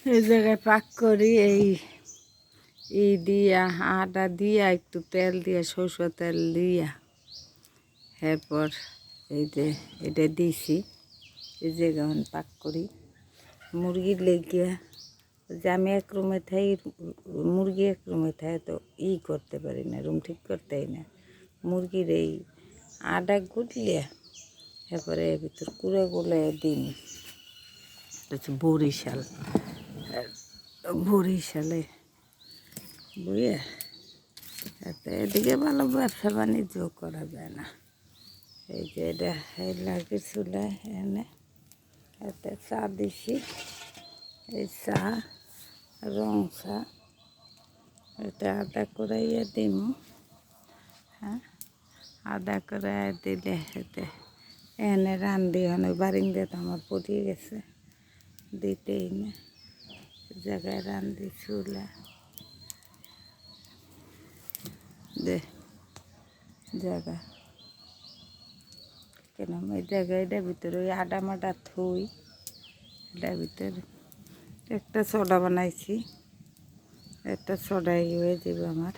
এই জায়গায় পাক করি এই দিয়া আটা দিয়া একটু তেল দিয়া সরষের তেল দিয়া এরপর এই যে এটা দিছি এই জায়গায় পাক করি মুরগির লেগিয়া যে আমি এক রুমে থাই মুরগি এক রুমে থাই তো করতে পারি না রুম ঠিক করতেই না মুরগির এই আটা গুটলিয়া এরপরে এর ভিতর কুড়ে গুলে দিন হচ্ছে বরিশালে বুঝে এদিকে ভালো ব্যবসা বাণিজ্য করা যায় না এই যে এটা লাগে চুলায় এনে এতে চা দিছি এই চা রং চা এটা আদা করাইয়া দিম হ্যাঁ আদা করাইয়া দিলে এতে এনে রান্ধি অনেক বারিন্দে তো আমার পড়িয়ে গেছে দিতেই না জায়গায় রান্ধি চুলা দে জায়গা কেন এই জায়গায় এটার ভিতরে ওই আডা মাডা থুই এটার ভিতরে একটা সোডা বানাইছি একটা সোডাই হয়ে যাবে আমার